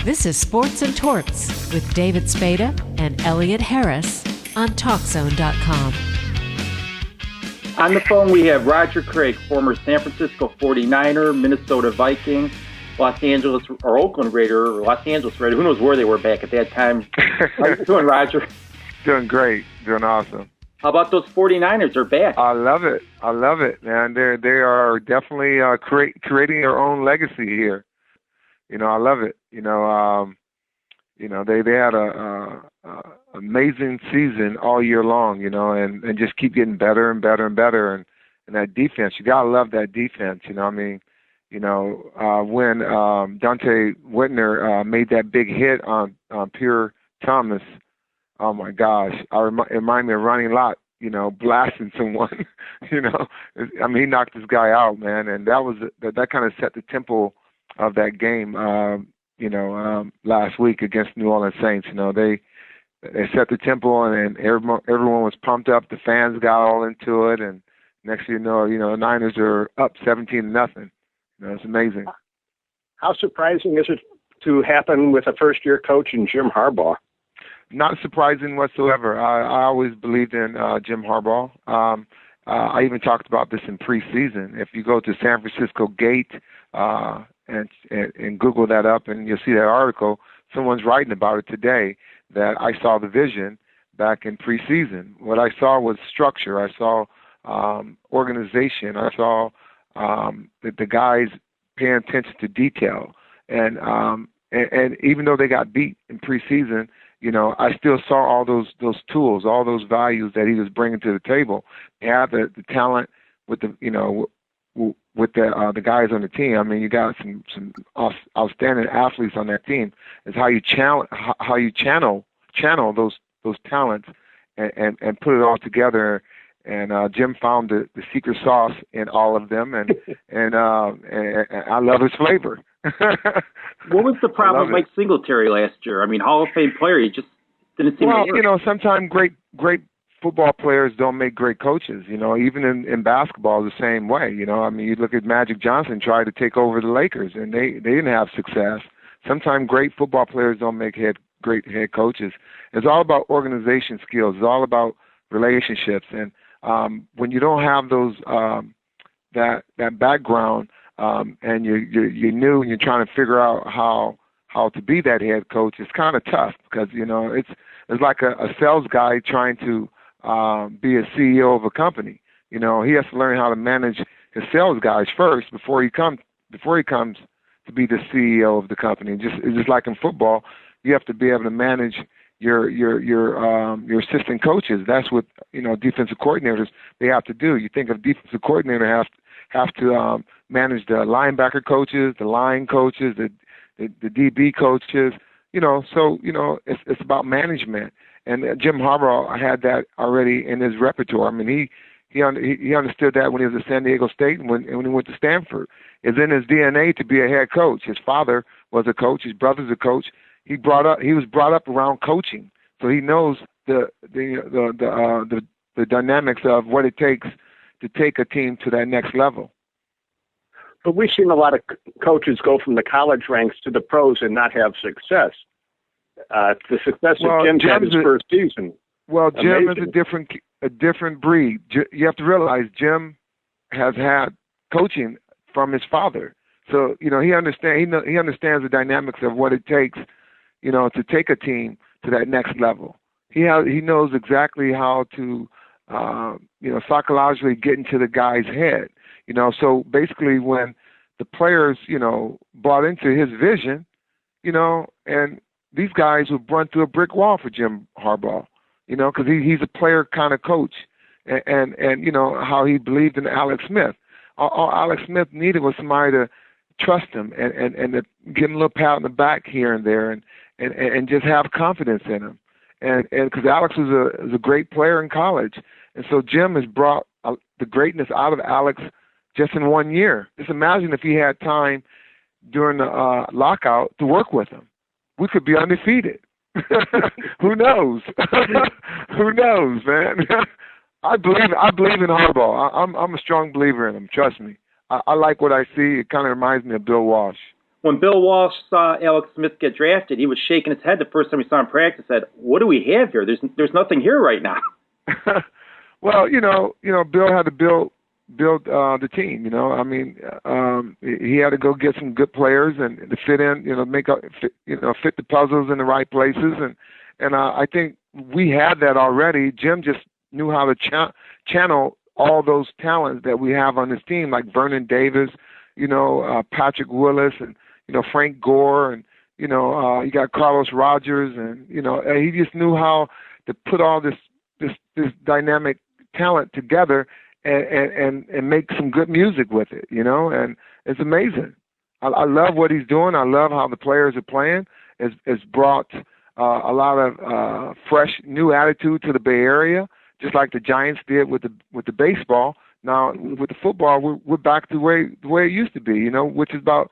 This is Sports and Torts with David Spada and Elliott Harris on TalkZone.com. On the phone, we have Roger Craig, former San Francisco 49er, Minnesota Viking, Los Angeles or Oakland Raider, or Los Angeles Raider. Who knows where they were back at that time. How are you doing, Roger? Doing great. Doing awesome. How about those 49ers? They're back. I love it, man. They are definitely creating their own legacy here. I love it. They had a amazing season all year long, and just keep getting better and better and better. And that defense, you gotta love that defense. When Dante Whitner made that big hit on Pierre Thomas, oh my gosh, it reminded me of Ronnie Lott, blasting someone. He knocked this guy out, man, and that kind of set the tempo of that game, last week against New Orleans Saints. They set the tempo, and everyone was pumped up. The fans got all into it, and next thing you know, the Niners are up 17-0. It's amazing. How surprising is it to happen with a first-year coach in Jim Harbaugh? Not surprising whatsoever. I always believed in Jim Harbaugh. I even talked about this in preseason. If you go to San Francisco Gate and Google that up, and you'll see that article, someone's writing about it today, that I saw the vision back in preseason. What I saw was structure. I saw organization. I saw the guys paying attention to detail. And even though they got beat in preseason, I still saw all those tools, all those values that he was bringing to the table. They have the talent with the guys on the team. I mean, you got some outstanding athletes on that team. It's how you channel those talents and put it all together. And Jim found the secret sauce in all of them, and I love his flavor. What was the problem with Mike Singeltary last year? I mean, Hall of Fame player, he just didn't seem to work. Sometimes great football players don't make great coaches. Even in basketball, the same way. You look at Magic Johnson tried to take over the Lakers, and they didn't have success. Sometimes great football players don't make great head coaches. It's all about organization skills. It's all about relationships. And when you don't have those that background, and you're new and you're trying to figure out how to be that head coach, it's kind of tough because it's like a sales guy trying to be a CEO of a company. He has to learn how to manage his sales guys first before he comes to be the CEO of the company. It's just like in football, you have to be able to manage your assistant coaches. That's what defensive coordinators, they have to do. You think of defensive coordinator have to manage the linebacker coaches, the line coaches, the DB coaches. It's about management. And Jim Harbaugh had that already in his repertoire. I mean, he understood that when he was at San Diego State and when he went to Stanford. It's in his DNA to be a head coach. His father was a coach. His brother's a coach. He was brought up around coaching, so he knows the dynamics of what it takes to take a team to that next level. But we've seen a lot of coaches go from the college ranks to the pros and not have success. The success of Jim had his first season. Well, Jim is a different breed. You have to realize Jim has had coaching from his father, so he understands the dynamics of what it takes, to take a team to that next level. He knows exactly how to psychologically get into the guy's head. So basically when the players, bought into his vision, and these guys would run through a brick wall for Jim Harbaugh, because he's a player kind of coach, and how he believed in Alex Smith. All Alex Smith needed was somebody to trust him and to give him a little pat on the back here and there and just have confidence in him. And because Alex was a great player in college. And so Jim has brought the greatness out of Alex just in 1 year. Just imagine if he had time during the lockout to work with him. We could be undefeated. Who knows? Who knows, man? I believe in Harbaugh. I'm a strong believer in him. Trust me. I like what I see. It kind of reminds me of Bill Walsh. when Bill Walsh saw Alex Smith get drafted, he was shaking his head the first time he saw him practice. Said, "What do we have here? There's nothing here right now." Well, Bill had to build the team. I mean, he had to go get some good players and to fit in. Fit the puzzles in the right places, and I think we had that already. Jim just knew how to channel all those talents that we have on this team, like Vernon Davis, Patrick Willis, and Frank Gore, and you got Carlos Rogers, and he just knew how to put all this dynamic talent together and make some good music with it, and it's amazing. I love what he's doing. I love how the players are playing. It's brought a lot of fresh new attitude to the Bay Area, just like the Giants did with the baseball. Now with the football, we're back to the way it used to be, which is about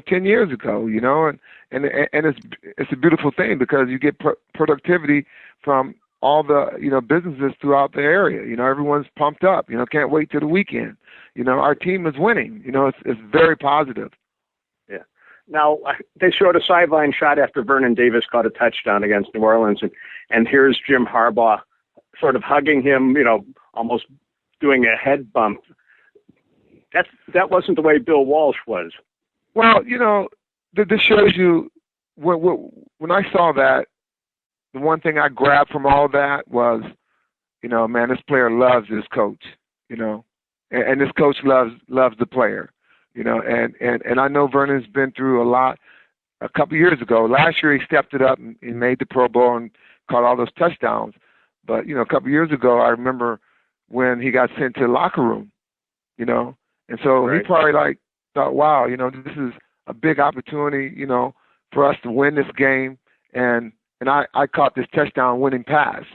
10 years ago, and it's a beautiful thing because you get productivity from all the businesses throughout the area. Everyone's pumped up. Can't wait till the weekend. Our team is winning. It's very positive. Yeah. Now they showed a sideline shot after Vernon Davis caught a touchdown against New Orleans, and here's Jim Harbaugh sort of hugging him, almost doing a head bump. That wasn't the way Bill Walsh was. Well, this shows you when I saw that, the one thing I grabbed from all that was, man, this player loves his coach, and this coach loves the player, and I know Vernon's been through a lot. A couple of years ago, last year he stepped it up and made the Pro Bowl and caught all those touchdowns. But, a couple of years ago, I remember when he got sent to the locker room, and so right. He probably thought, wow, this is a big opportunity, for us to win this game. And I caught this touchdown winning pass,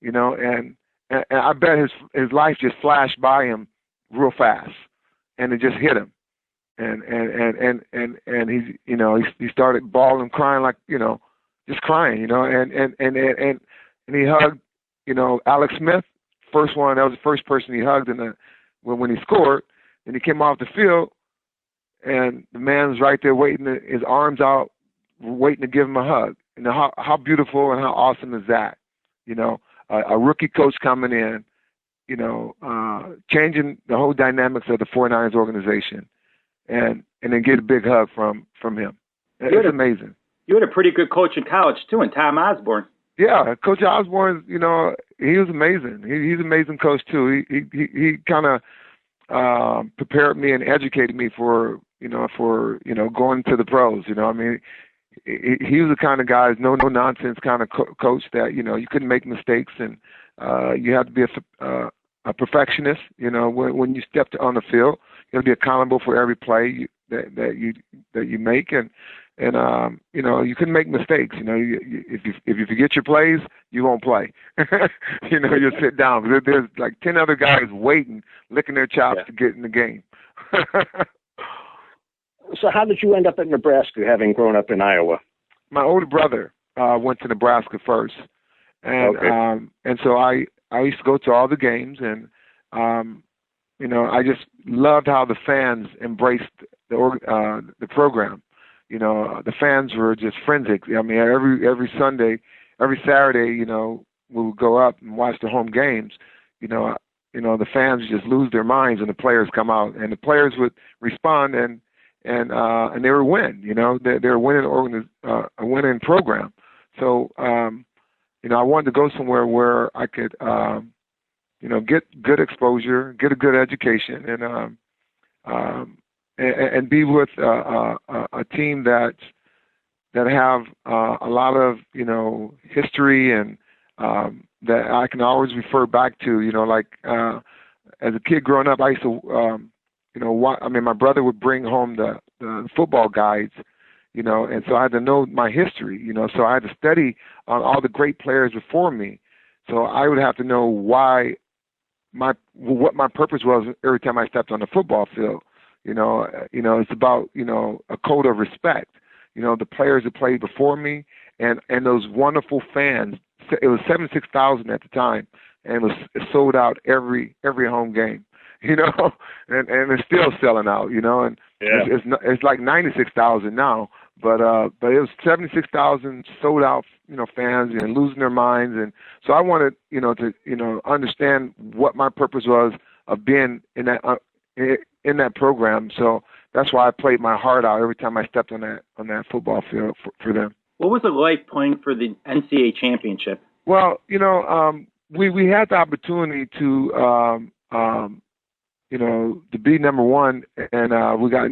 and I bet his life just flashed by him real fast, and it just hit him. And he started bawling, crying, just crying, and he hugged, Alex Smith, first one. That was the first person he hugged when he scored. And he came off the field, and the man was right there waiting, his arms out, waiting to give him a hug. And how beautiful and how awesome is that? A rookie coach coming in, changing the whole dynamics of the 49ers organization, and then get a big hug from him. It's amazing. You had a pretty good coach in college too, and Tom Osborne. Yeah, Coach Osborne, he was amazing. He's an amazing coach too. He kind of prepared me and educated me for going to the pros. I mean, he was the kind of guy, no nonsense kind of coach that you couldn't make mistakes, and you had to be a perfectionist. When you stepped on the field, you have to be accountable for every play that you make, and you couldn't make mistakes. If you forget your plays, you won't play. You'll sit down. There's like 10 other guys waiting, licking their chops to get in the game. So how did you end up at Nebraska, having grown up in Iowa? My older brother went to Nebraska first, and okay. And so I used to go to all the games, and I just loved how the fans embraced the program. The fans were just frenzied. I mean, every Sunday, every Saturday, we would go up and watch the home games. The fans would just lose their minds when the players come out, and the players would respond and they were win. They're winning a winning program. So I wanted to go somewhere where I could get good exposure, get a good education, and be with a team that have a lot of history, and that I can always refer back to. As a kid growing up, I used to my brother would bring home the football guides, and so I had to know my history, so I had to study on all the great players before me. So I would have to know what my purpose was every time I stepped on the football field. It's about, a code of respect, the players that played before me, and those wonderful fans. It was 76,000 at the time, and it sold out every home game, and it's still selling out, and It's like 96,000 now, but it was 76,000 sold out, fans and losing their minds, and so I wanted, to understand what my purpose was of being in that program. So that's why I played my heart out every time I stepped on that football field for them. What was it like playing for the NCAA championship? Well, we had the opportunity to to be number one, and we got,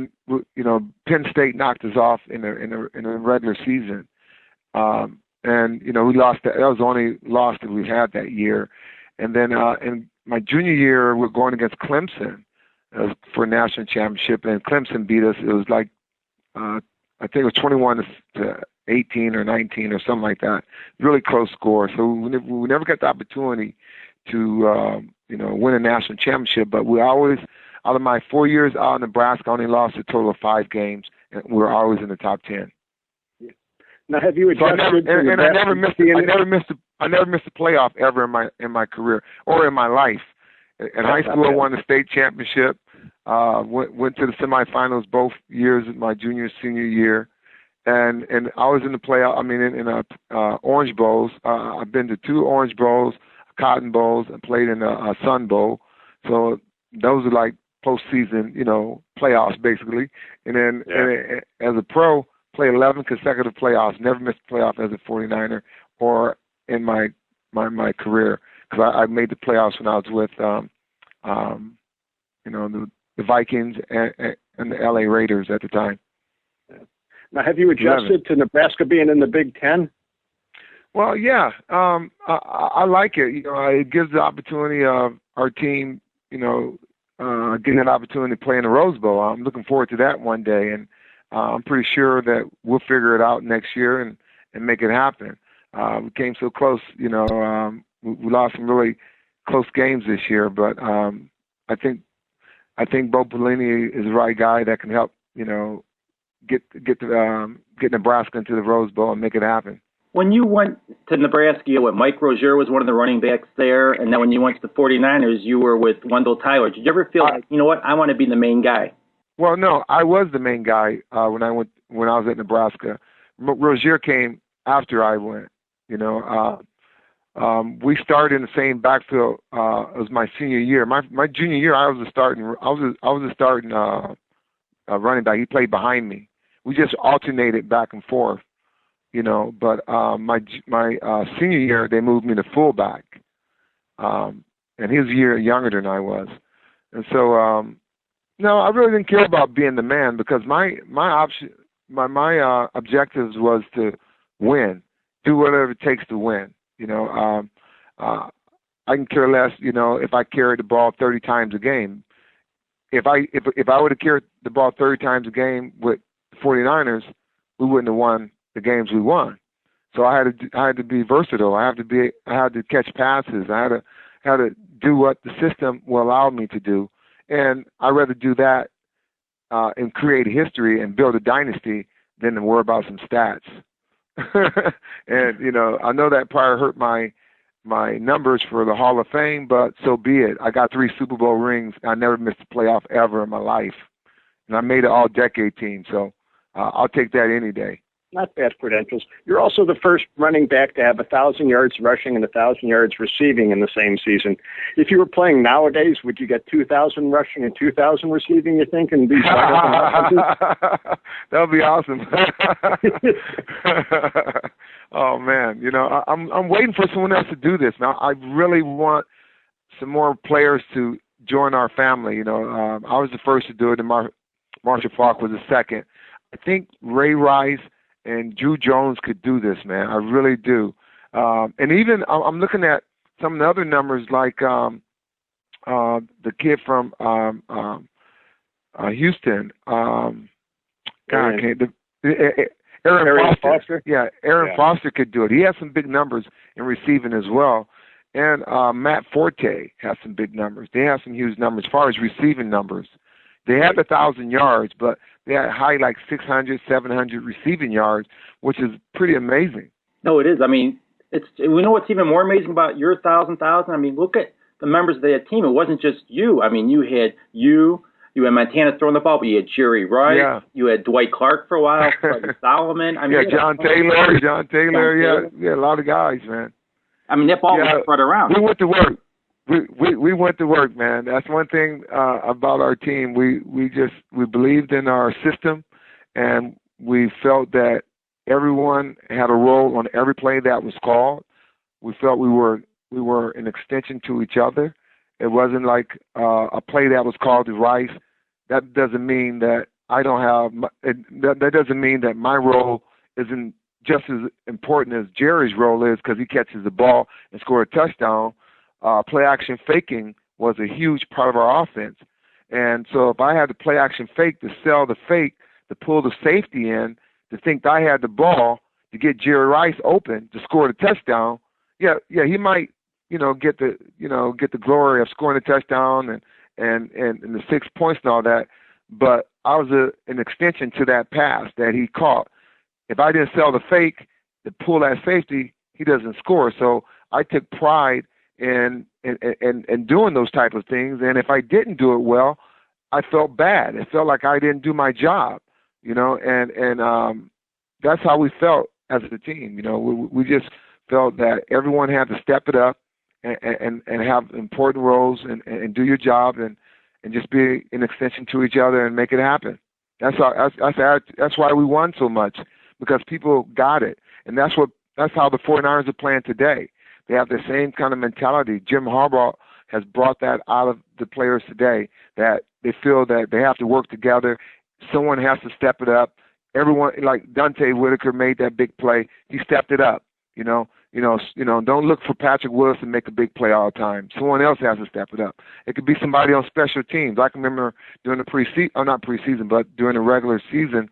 Penn State knocked us off in the regular season, and we lost. That was the only loss that we had that year, and then in my junior year, we're going against Clemson for a national championship, and Clemson beat us. It was like I think it was 21 to 18 or 19 or something like that. Really close score. So we never got the opportunity to win a national championship, but we always, out of my 4 years out in Nebraska, only lost a total of 5 games, and we were always in the top 10. Yeah. Now, have you adjusted? I never missed a playoff ever in my career or in my life. In high school, I won the state championship. Went to the semifinals both years, my junior senior year, and I was in the playoff. I mean, in Orange Bowls. I've been to 2 Orange Bowls, Cotton Bowls, and played in a Sun Bowl. So those are like postseason, playoffs basically. And then as a pro, played 11 consecutive playoffs. Never missed a playoff as a 49er or in my career, because I made the playoffs when I was with the Vikings and the LA Raiders at the time. Now, have you adjusted to Nebraska being in the Big Ten? Well, yeah, I like it. It gives the opportunity of our team, getting an opportunity to play in the Rose Bowl. I'm looking forward to that one day, and I'm pretty sure that we'll figure it out next year and make it happen. We came so close, we lost some really close games this year, but I think Bo Pelini is the right guy that can help, get Nebraska into the Rose Bowl and make it happen. When you went to Nebraska, Mike Rozier was one of the running backs there, and then when you went to the 49ers, you were with Wendell Tyler. Did you ever feel like, I want to be the main guy? Well, no, I was the main guy when I was at Nebraska. Rozier came after I went. We started in the same backfield as my senior year. My junior year, I was a starting running back. He played behind me. We just alternated back and forth. But my senior year, they moved me to fullback, and he was a year younger than I was, and so no, I really didn't care about being the man, because my objectives was to win, do whatever it takes to win. I can care less, if I carried the ball 30 times a game. If I would have carried the ball 30 times a game with the 49ers, we wouldn't have won the games we won. So I had to be versatile. I had to catch passes. I had to do what the system will allow me to do. And I'd rather do that and create history and build a dynasty than to worry about some stats. And I know that probably hurt my numbers for the Hall of Fame, but so be it. I got 3 Super Bowl rings. I never missed a playoff ever in my life, and I made an all-decade team. So I'll take that any day. Not bad credentials. You're also the first running back to have 1,000 yards rushing and 1,000 yards receiving in the same season. If you were playing nowadays, would you get 2,000 rushing and 2,000 receiving, you think, and be that would be awesome. Oh, man. I'm waiting for someone else to do this. Now, I really want some more players to join our family. I was the first to do it, and Marshall Faulk was the second. I think Ray Rice and Drew Jones could do this, man. I really do. And even I'm looking at some of the other numbers, like the kid from Houston. Aaron Foster. Yeah, Aaron Foster could do it. He has some big numbers in receiving as well. And Matt Forte has some big numbers. They have some huge numbers as far as receiving numbers. They had 1,000 yards, but they had high like 600, 700 receiving yards, which is pretty amazing. No, it is. I mean, we know what's even more amazing about your 1,000. I mean, look at the members of that team. It wasn't just you. I mean, you had you, You had Montana throwing the ball, but you had Jerry Rice. Yeah. You had Dwight Clark for a while, Freddie Solomon. I mean, John Taylor. Yeah, a lot of guys, man. I mean, that ball was spread around. We went to work. We went to work, man. That's one thing about our team. We believed in our system, and we felt that everyone had a role on every play that was called. We felt we were an extension to each other. It wasn't like a play that was called to Rice. That doesn't mean that I don't have. That doesn't mean that my role isn't just as important as Jerry's role is, because he catches the ball and scores a touchdown. Play action faking was a huge part of our offense, and so if I had to play action fake to sell the fake, to pull the safety in, to think that I had the ball to get Jerry Rice open to score the touchdown, yeah, he might, get the glory of scoring a touchdown and the 6 points and all that. But I was an extension to that pass that he caught. If I didn't sell the fake to pull that safety, he doesn't score. So I took pride in doing those type of things. And if I didn't do it well, I felt bad. It felt like I didn't do my job, and that's how we felt as a team. We just felt that everyone had to step it up and have important roles and do your job and just be an extension to each other and make it happen. That's why we won so much, because people got it. And that's how the 49ers are playing today. They have the same kind of mentality. Jim Harbaugh has brought that out of the players today, that they feel that they have to work together. Someone has to step it up. Everyone, like Dante Whitaker made that big play. He stepped it up. Don't look for Patrick Willis to make a big play all the time. Someone else has to step it up. It could be somebody on special teams. I can remember during the not preseason, but during the regular season,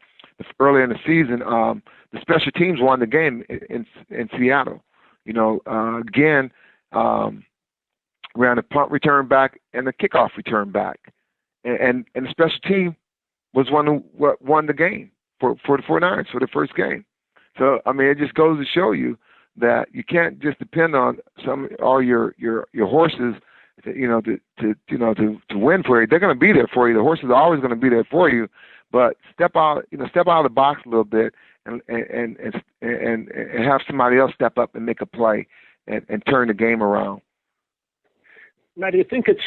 earlier in the season, the special teams won the game in Seattle. Again, ran a punt return back and a kickoff return back, and the special team was one who won the game for the 49ers for the first game. So it just goes to show you that you can't just depend on all your horses, to win for you. They're going to be there for you. The horses are always going to be there for you, but step out of the box a little bit and have somebody else step up and make a play and turn the game around. Now, do you think it's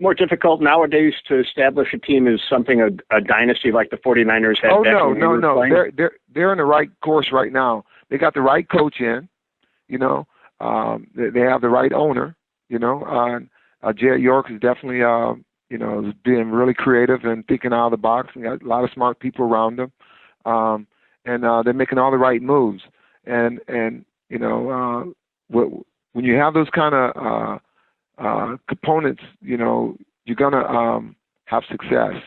more difficult nowadays to establish a team as something a dynasty like the 49ers had? Oh, no. They're in the right course right now. They got the right coach in, they have the right owner, Jed York is definitely, is being really creative and thinking out of the box, and got a lot of smart people around them. And they're making all the right moves. And when you have those kind of components, you're going to have success.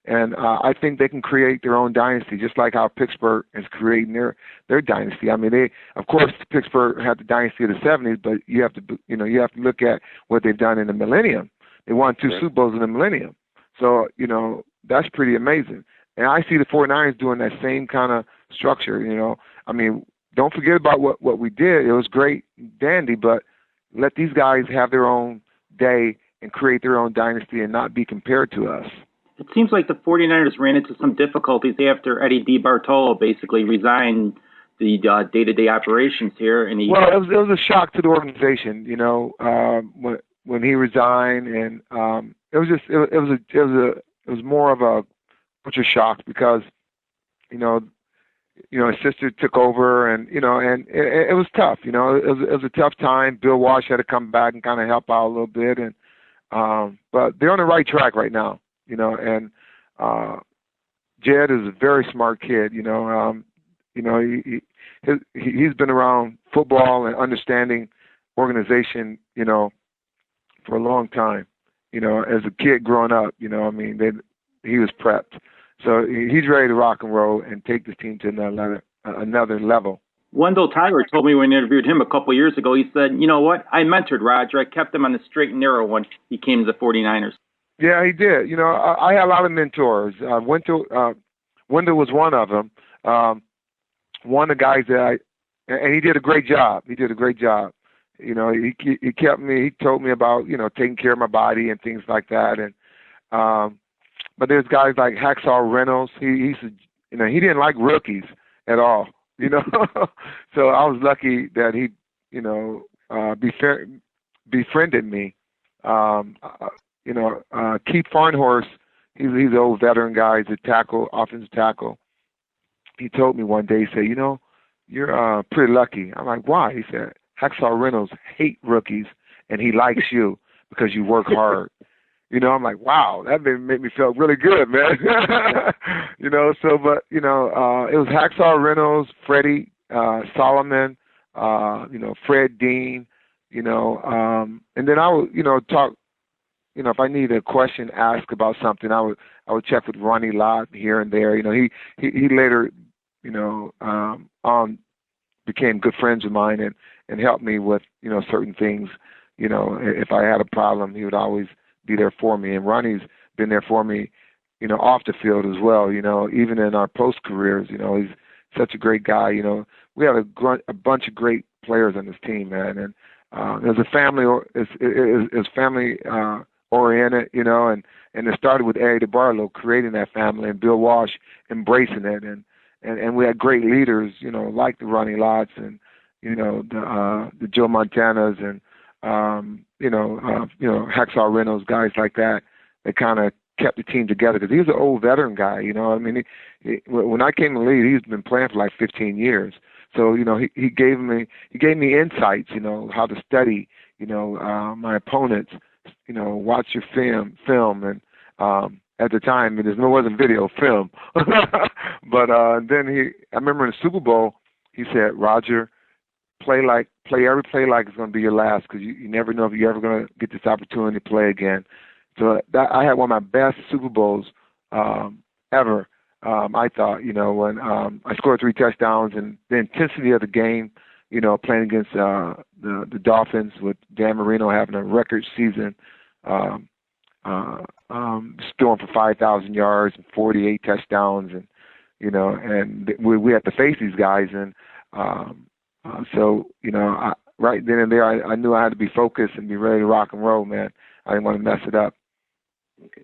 And I think they can create their own dynasty, just like how Pittsburgh is creating their dynasty. Of course, Pittsburgh had the dynasty of the 70s, but you have to look at what they've done in the millennium. They won 2 Super Bowls in the millennium. So, that's pretty amazing. And I see the 49ers doing that same kind of structure, Don't forget about what we did. It was great, dandy, but let these guys have their own day and create their own dynasty and not be compared to us. It seems like the 49ers ran into some difficulties after Eddie DeBartolo basically resigned the day-to-day operations here. And it was a shock to the organization, when he resigned, and it was more of a culture shock because, his sister took over, and it was tough. It was a tough time. Bill Walsh had to come back and kind of help out a little bit, and but they're on the right track right now. And Jed is a very smart kid. He's been around football and understanding organization, for a long time. As a kid growing up, he was prepped. So he's ready to rock and roll and take this team to another level. Wendell Tyler told me when I interviewed him a couple of years ago, he said, you know what, I mentored Roger. I kept him on the straight and narrow when he came to the 49ers. Yeah, he did. I had a lot of mentors. Wendell was one of them. One of the guys and he did a great job. He kept me, he told me about, taking care of my body and things like that. And But there's guys like Hacksaw Reynolds. He didn't like rookies at all. So I was lucky that he befriended me. Keith Farnhorst, he's an old veteran guy. He's a tackle, offensive tackle. He told me one day, he said, you're pretty lucky. I'm like, why? He said, Hacksaw Reynolds hate rookies, and he likes you because you work hard. I'm like, wow, that made me feel really good, man. It was Hacksaw Reynolds, Freddie Solomon, Fred Dean, and then I would, talk, if I needed a question asked about something, I would check with Ronnie Lott here and there. He later, became good friends of mine and helped me with, certain things. If I had a problem, he would always be there for me. And Ronnie's been there for me, off the field as well, even in our post careers, he's such a great guy. We have a bunch of great players on this team, man. And there's a family, it's family oriented, and it started with Eddie DeBarlo creating that family and Bill Walsh embracing it. And we had great leaders, like the Ronnie Lotts and, the Joe Montanas and, Hacksaw Reynolds, guys like that kind of kept the team together because he was an old veteran guy, when I came in the league, he's been playing for like 15 years. So, he gave me insights, how to study, my opponents, watch your film. And at the time, there wasn't video, film. But then I remember in the Super Bowl, he said, Roger, play every play like it's going to be your last because you never know if you're ever going to get this opportunity to play again. So I had one of my best Super Bowls ever. I thought, when I scored 3 touchdowns and the intensity of the game, playing against the Dolphins with Dan Marino having a record season, throwing for 5,000 yards and 48 touchdowns, and we had to face these guys, and right then and there, I knew I had to be focused and be ready to rock and roll, man. I didn't want to mess it up. Okay.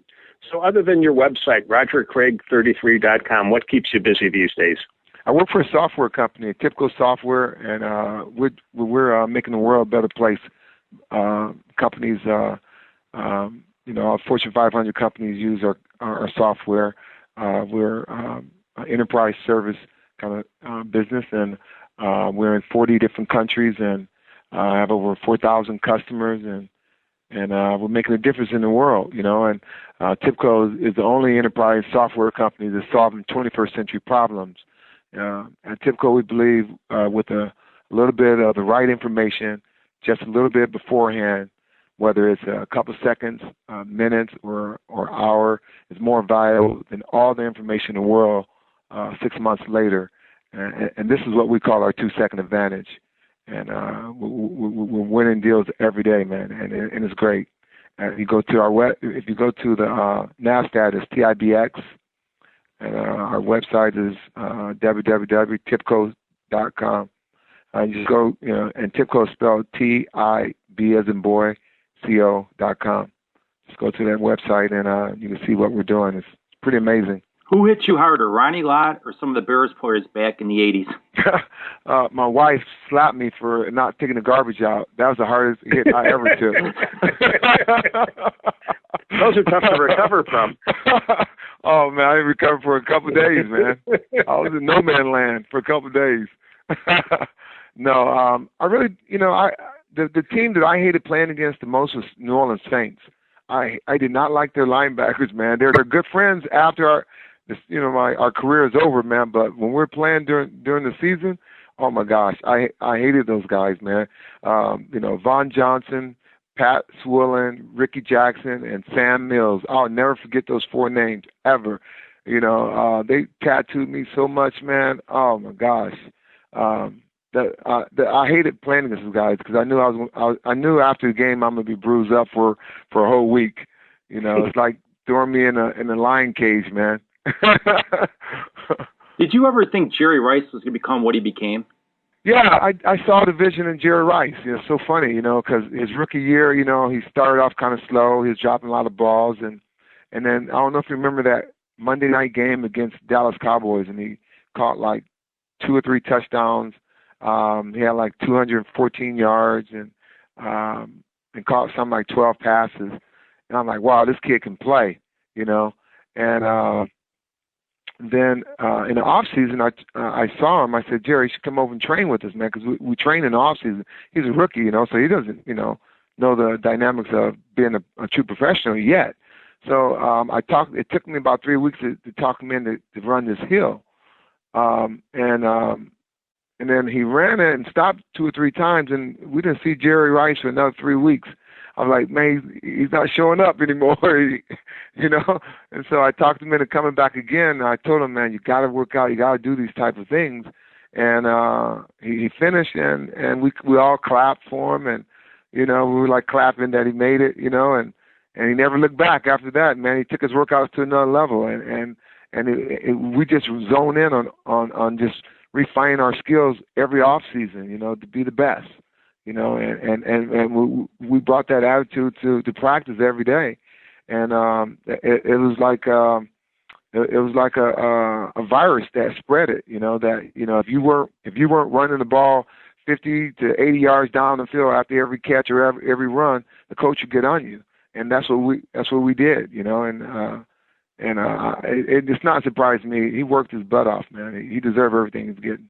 So other than your website, RogerCraig33.com, what keeps you busy these days? I work for a software company, Typical Software, and we're making the world a better place. Companies, Fortune 500 companies use our software. We're an enterprise service kind of business, and we're in 40 different countries, and have over 4,000 customers, and we're making a difference in the world, and TIPCO is the only enterprise software company that's solving 21st century problems. At TIPCO, we believe with a little bit of the right information, just a little bit beforehand, whether it's a couple seconds, minutes, or hour, is more valuable than all the information in the world 6 months later. And this is what we call our 2-second advantage. And we're winning deals every day, man, and it's great. If you go to if you go to the NASDAQ, it's TIBX, and our website is www.tipco.com. You just go, and TIPCO is spelled TIB as in boy, CO.com. Just go to that website, and you can see what we're doing. It's pretty amazing. Who hit you harder, Ronnie Lott or some of the Bears players back in the 80s? My wife slapped me for not taking the garbage out. That was the hardest hit I ever took. Those are tough to recover from. Oh, man, I didn't recover for a couple of days, man. I was in no man land for a couple of days. No, I really, the team that I hated playing against the most was New Orleans Saints. I did not like their linebackers, man. They're good friends after our career is over, man. But when we're playing during the season, oh my gosh, I hated those guys, man. Von Johnson, Pat Swillen, Ricky Jackson, and Sam Mills. I'll never forget those 4 names ever. They tattooed me so much, man. Oh my gosh. I hated playing against those guys because I knew I knew after the game I'm gonna be bruised up for a whole week. It's like throwing me in a lion cage, man. Did you ever think Jerry Rice was going to become what he became? Yeah, I saw the vision in Jerry Rice. It's so funny, because his rookie year, he started off kind of slow. He was dropping a lot of balls, and And then I don't know if you remember that Monday night game against Dallas Cowboys, and he caught like 2 or 3 touchdowns. He had like 214 yards and caught something like 12 passes. And I'm like, wow, this kid can play, you know. And then in the off season, I saw him. I said, Jerry, you should come over and train with us, man, because we train in the off season. He's a rookie, you know, so he doesn't, you know the dynamics of being a true professional yet. So it took me about 3 weeks to talk him in to run this hill. And then he ran it and stopped 2 or 3 times, and we didn't see Jerry Rice for another 3 weeks. I was like, man, he's not showing up anymore, you know. And so I talked him into coming back again. And I told him, man, you got to work out. You got to do these type of things. And he finished, and we all clapped for him, and you know, we were like clapping that he made it, you know, and he never looked back after that. Man, he took his workouts to another level, and we just zone in on just refining our skills every off season, you know, to be the best, you know, and we brought that attitude to practice every day, and it was like a virus that spread it, you know, that, you know, if you weren't running the ball 50 to 80 yards down the field after every catch or every run, the coach would get on you, and that's what we did, you know, and it's not surprising me. He worked his butt off, man. He deserved everything he's getting.